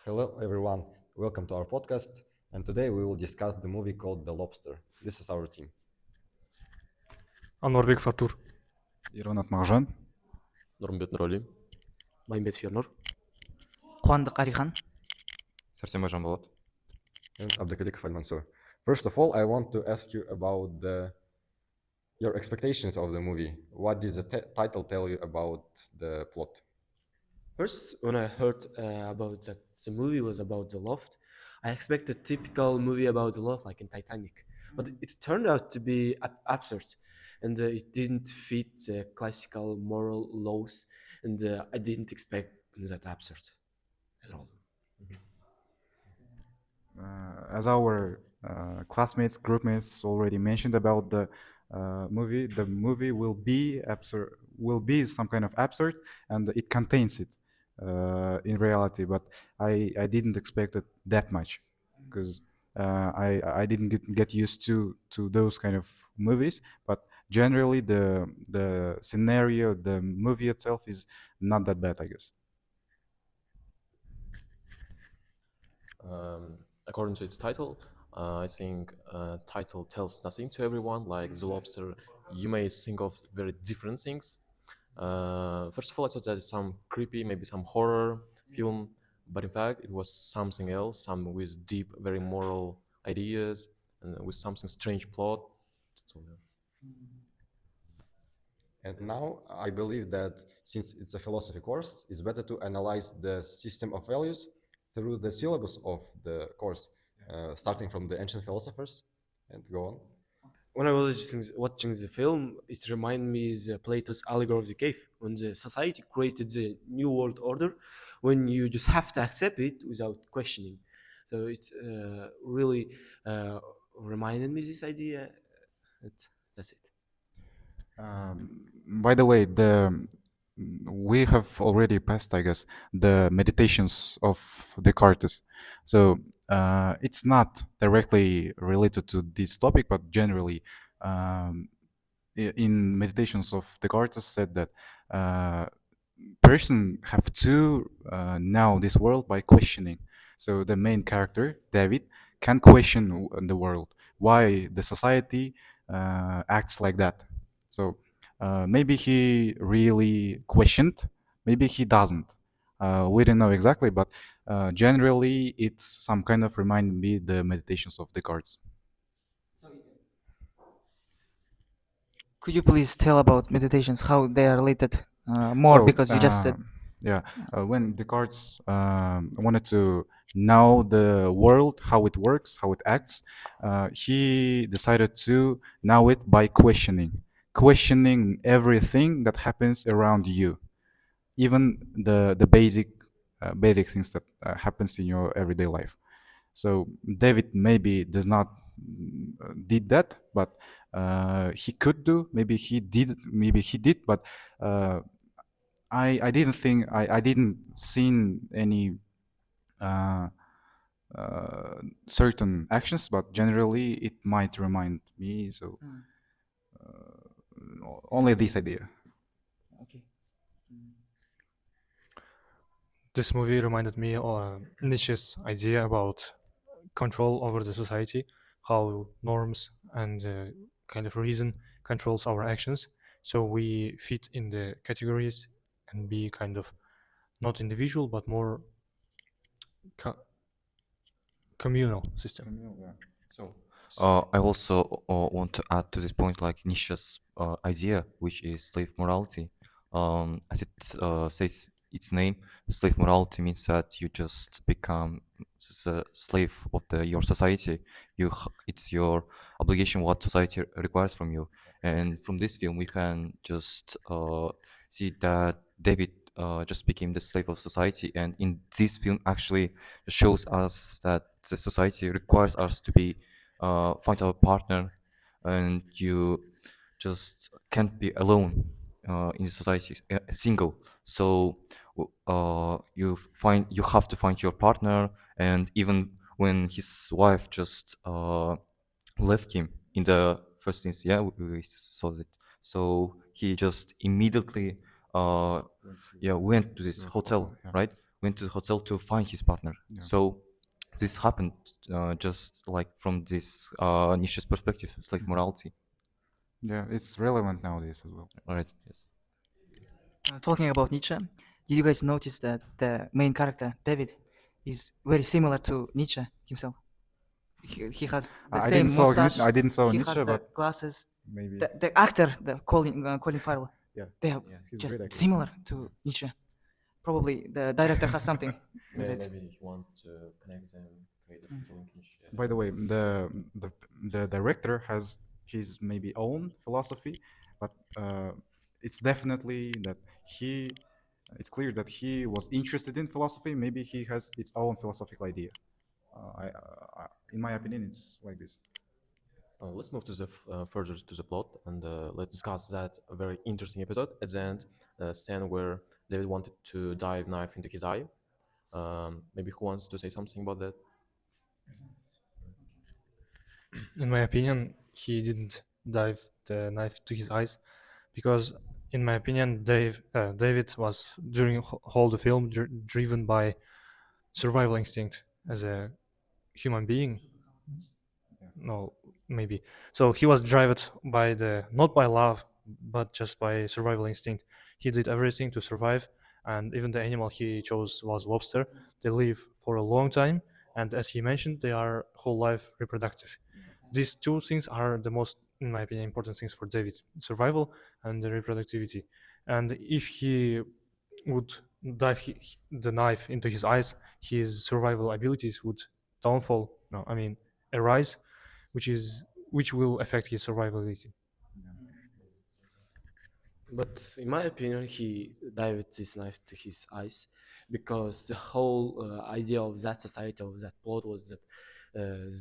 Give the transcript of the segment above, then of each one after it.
Hello, everyone. Welcome to our podcast. And today we will discuss the movie called The Lobster. This is our team. Анварбек Фатур. Иронат Мағжан. Нұрымбет Нұрали. Байымбет Фернур. Қуандық Арихан. Сәрсенбай Жанболат. And Abdulkadik Al-Mansur. First of all, I want to ask you about your expectations of the movie. What did the title tell you about the plot? First, when I heard about that the movie was about the loft, I expected typical movie about the loft like in Titanic. But it turned out to be absurd, and it didn't fit the classical moral laws, and I didn't expect that absurd at all. As our classmates, groupmates already mentioned about the movie will be absurd, will be some kind of absurd, and it contains it in reality. But I didn't expect it that much because I didn't get used to those kind of movies. But generally, the scenario, the movie itself is not that bad, I guess. According to its title, I think title tells nothing to everyone. Like The Lobster, you may think of very different things. First of all, I thought that some creepy, maybe some horror film, but in fact, it was something else, some with deep, very moral ideas and with something strange plot. So, And now I believe that since it's a philosophy course, it's better to analyze the system of values through the syllabus of the course, starting from the ancient philosophers and go on. When I was watching the film, it reminded me of Plato's Allegory of the Cave, when the society created the new world order, when you just have to accept it without questioning. So it really reminded me this idea. That's it. By the way, we have already passed, I guess, the meditations of Descartes. So it's not directly related to this topic, but generally, in meditations of Descartes said that person have to know this world by questioning. So the main character, David, can question the world, why the society acts like that. So maybe he really questioned, maybe he doesn't. We don't know exactly, but generally it's some kind of remind me the meditations of Descartes. Could you please tell about meditations, how they are related more? So, Because you just said when Descartes wanted to know the world, how it works, how it acts, he decided to know it by questioning everything that happens around you, even the basic things that happens in your everyday life. So David maybe does not did that, but he could do. Maybe he did. Maybe he did. But I didn't think I didn't seen any certain actions, but generally it might remind me. So only this idea. okay. This movie reminded me of Nietzsche's idea about control over the society, how norms and kind of reason controls our actions. So we fit in the categories and be kind of not individual, but more communal system. So I also want to add to this point, like Nietzsche's idea, which is slave morality. As it says its name, slave morality means that you just become a slave of your society. It's your obligation what society requires from you. And from this film, we can just see that David just became the slave of society. And in this film, actually shows us that the society requires us to be find our partner, and you just can't be alone in the society, single. So you have to find your partner, and even when his wife just left him in the first instance, yeah, we saw that. So he just immediately went to this hotel, yeah. right? went to the hotel to find his partner. Yeah. So this happened just like from this Nietzsche's perspective, slave morality. Yeah, it's relevant nowadays as well. All right. Yes. Talking about Nietzsche, did you guys notice that the main character, David, is very similar to Nietzsche himself? He has the I same didn't saw mustache. I didn't saw He Nietzsche, has the but glasses. maybe The actor, the Colin Farrell, yeah. they are Yeah, he's a just great actor. similar to Nietzsche. Probably the director has something with it. Maybe he want to connect them, create a linkage. By the way, the director has his maybe own philosophy, but it's definitely that he. It's clear that he was interested in philosophy. Maybe he has its own philosophical idea. In my opinion, it's like this. Let's move to the further to the plot and let's discuss that very interesting episode at the end, scene where David wanted to dive knife into his eye. Maybe who wants to say something about that? In my opinion, he didn't dive the knife to his eyes because, in my opinion, David was during whole the film driven by survival instinct as a human being. No, maybe. So he was driven by the not by love, but just by survival instinct. He did everything to survive, and even the animal he chose was lobster. They live for a long time, and as he mentioned, they are whole life reproductive. These two things are the most, in my opinion, important things for David: survival and the reproductivity. And if he would dive the knife into his eyes, his survival abilities would downfall. No, I mean arise, which will affect his survivability. But in my opinion, he dived this knife to his eyes because the whole idea of that society, of that plot, was that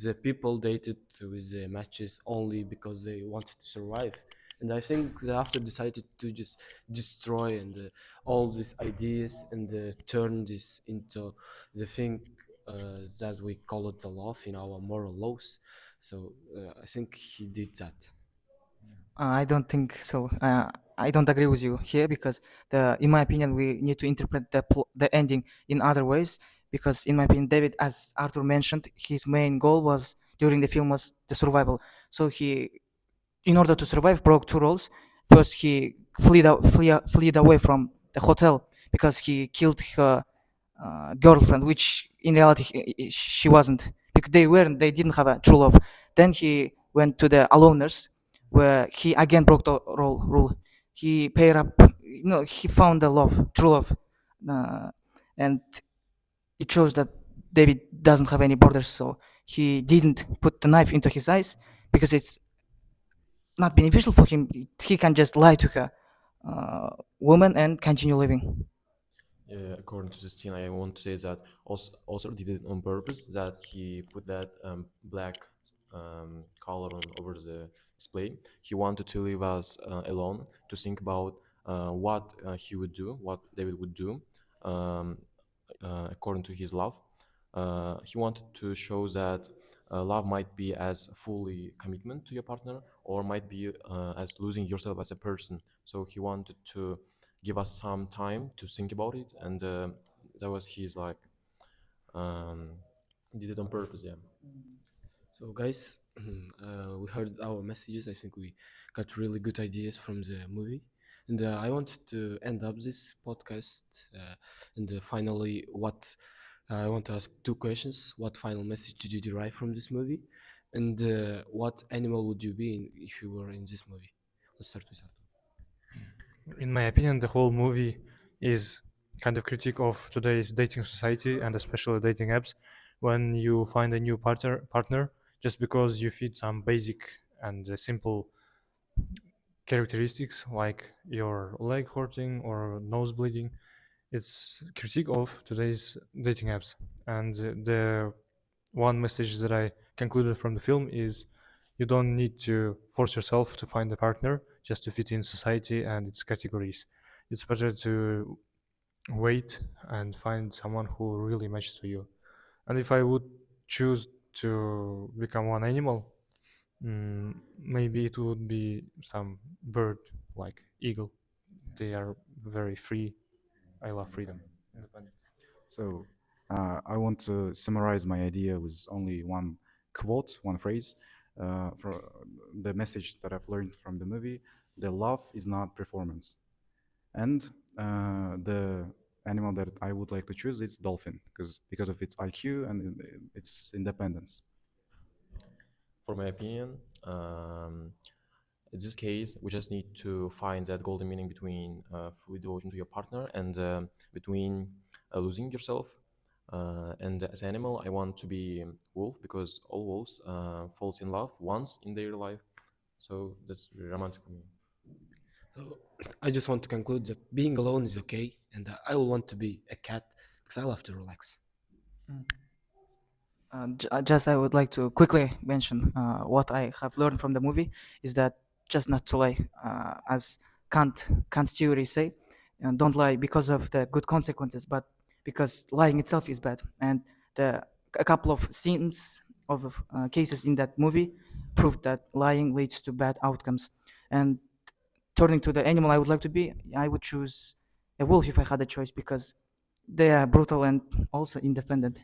the people dated with the matches only because they wanted to survive. And I think the after decided to just destroy and all these ideas and turn this into the thing that we call it the law in our moral laws. So I think he did that. I don't think so. I don't agree with you here because in my opinion, we need to interpret the ending in other ways. Because in my opinion, David, as Arthur mentioned, his main goal was during the film was the survival. So he, in order to survive, broke two rules. First, he fled away from the hotel because he killed her girlfriend, which in reality she wasn't, because they didn't have a true love. Then he went to the aloners, where he again broke the rule. He paid up, he found the love, true love, uh, and it shows that David doesn't have any borders. So he didn't put the knife into his eyes because it's not beneficial for him. He can just lie to her woman and continue living. According to this scene, I want to say that also did it on purpose, that he put that black color on over the display. He wanted to leave us alone to think about what he would do, what David would do, um, according to his love. He wanted to show that love might be as fully commitment to your partner, or might be as losing yourself as a person. So he wanted to give us some time to think about it, and that was his like um, did it on purpose. Yeah. So, guys, we heard our messages. I think we got really good ideas from the movie. And I wanted to end up this podcast. And finally, what I want to ask two questions. What final message did you derive from this movie? And what animal would you be if you were in this movie? Let's start with Artur. In my opinion, the whole movie is kind of critique of today's dating society and especially dating apps. When you find a new partner just because you fit some basic and simple characteristics like your leg hurting or nose bleeding, it's critique of today's dating apps. And the one message that I concluded from the film is you don't need to force yourself to find a partner just to fit in society and its categories. It's better to wait and find someone who really matches to you. And if I would choose to become one animal, maybe it would be some bird like eagle. They are very free. I love freedom. So I want to summarize my idea with only one quote, one phrase. For the message that I've learned from the movie, the love is not performance. And the animal that I would like to choose is dolphin, because of its IQ and its independence. For my opinion, in this case, we just need to find that golden meaning between full devotion to your partner and between losing yourself. And as an animal, I want to be wolf because all wolves falls in love once in their life. So that's very romantic for me. So I just want to conclude that being alone is okay, and I will want to be a cat because I love to relax. Just I would like to quickly mention what I have learned from the movie is that just not to lie, as Kant's theory say, don't lie because of the good consequences, but because lying itself is bad. And a couple of scenes of cases in that movie proved that lying leads to bad outcomes. And turning to the animal I would like to be, I would choose a wolf if I had a choice because they are brutal and also independent.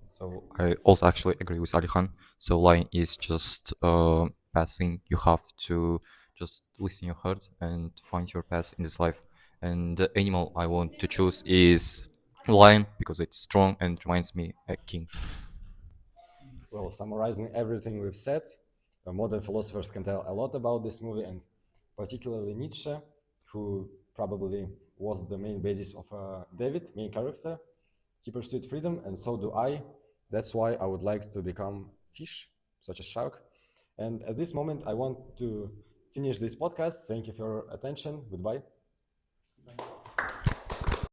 So I also actually agree with Alihan. So lying is just a bad thing. You have to just listen your heart and find your path in this life. And the animal I want to choose is lion because it's strong and reminds me a king. Well, summarizing everything we've said, modern philosophers can tell a lot about this movie, and particularly Nietzsche, who probably was the main basis of David, main character. He pursued freedom, and so do I. That's why I would like to become fish, such as shark. And at this moment, I want to finish this podcast. Thank you for your attention. Goodbye.